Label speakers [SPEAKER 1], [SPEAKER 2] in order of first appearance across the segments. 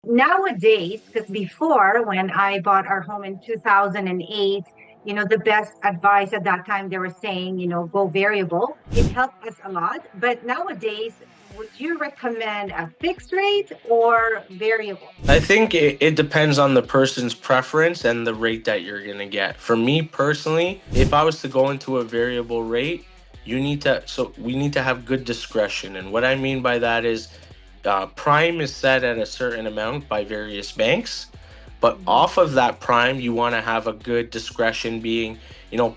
[SPEAKER 1] nowadays, because before when I bought our home in 2008, the best advice at that time they were saying, go variable. It helped us a lot. But nowadays, would you recommend a fixed rate or variable?
[SPEAKER 2] I think it depends on the person's preference and the rate that you're going to get. For me personally, if I was to go into a variable rate, we need to have good discretion. And what I mean by that is prime is set at a certain amount by various banks, but
[SPEAKER 1] Mhm.
[SPEAKER 2] off of that prime, you want to have a good discretion being,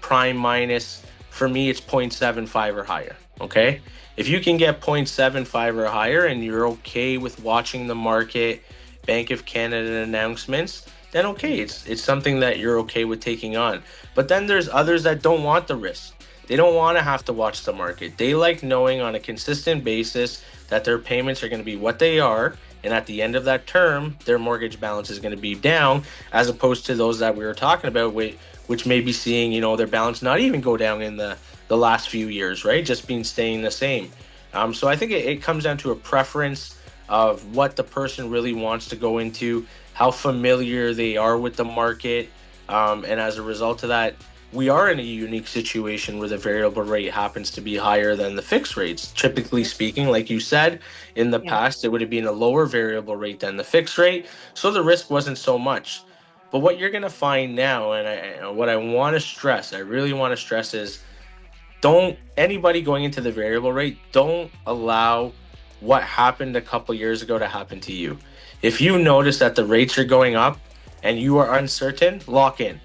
[SPEAKER 2] prime minus, for me, it's 0.75 or higher. Okay. If you can get 0.75 or higher and you're okay with watching the market, Bank of Canada announcements, then okay, it's something that you're okay with taking on. But then there's others that don't want the risk. They don't want to have to watch the market. They like knowing on a consistent basis that their payments are going to be what they are, and at the end of that term, their mortgage balance is going to be down, as opposed to those that we were talking about, which may be seeing, their balance not even go down in the last few years, right? Just being staying the same. So I think it comes down to a preference of what the person really wants to go into, how familiar they are with the market. And as a result of that, we are in a unique situation where the variable rate happens to be higher than the fixed rates. Typically speaking, like you said, in the
[SPEAKER 1] Yeah.
[SPEAKER 2] past, it would have been a lower variable rate than the fixed rate. So the risk wasn't so much. But what you're going to find now, what I want to stress, I really want to stress is don't anybody going into the variable rate, don't allow what happened a couple years ago to happen to you. If you notice that the rates are going up and you are uncertain, lock in.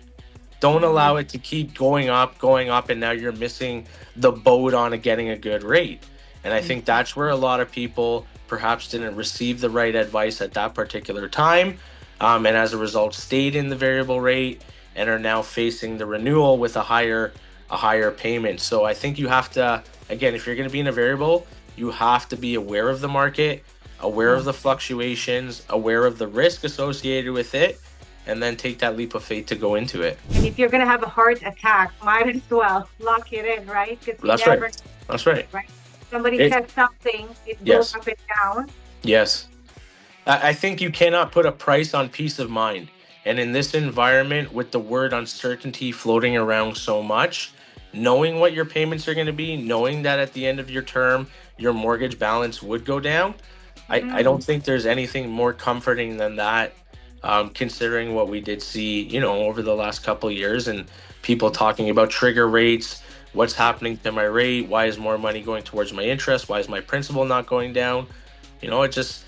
[SPEAKER 2] Don't allow
[SPEAKER 1] Mhm.
[SPEAKER 2] it to keep going up, and now you're missing the boat on getting a good rate. And I think that's where a lot of people perhaps didn't receive the right advice at that particular time, and as a result, stayed in the variable rate and are now facing the renewal with a higher payment. So I think you have to, again, if you're going to be in a variable, you have to be aware of the market, aware
[SPEAKER 1] Yeah.
[SPEAKER 2] of the fluctuations, aware of the risk associated with it, and then take that leap of faith to go into it.
[SPEAKER 1] And if you're going to have a heart attack, might as well lock it in, right? Because you
[SPEAKER 2] That's right.
[SPEAKER 1] never,
[SPEAKER 2] That's right.
[SPEAKER 1] right? Somebody
[SPEAKER 2] It
[SPEAKER 1] says something, it goes
[SPEAKER 2] yes.
[SPEAKER 1] up and down.
[SPEAKER 2] Yes. I think you cannot put a price on peace of mind. And in this environment, with the word uncertainty floating around so much, knowing what your payments are going to be, knowing that at the end of your term, your mortgage balance would go down, I
[SPEAKER 1] Mm.
[SPEAKER 2] don't think there's anything more comforting than that, considering what we did see, over the last couple of years and people talking about trigger rates. What's happening to my rate? Why is more money going towards my interest? Why is my principal not going down? It just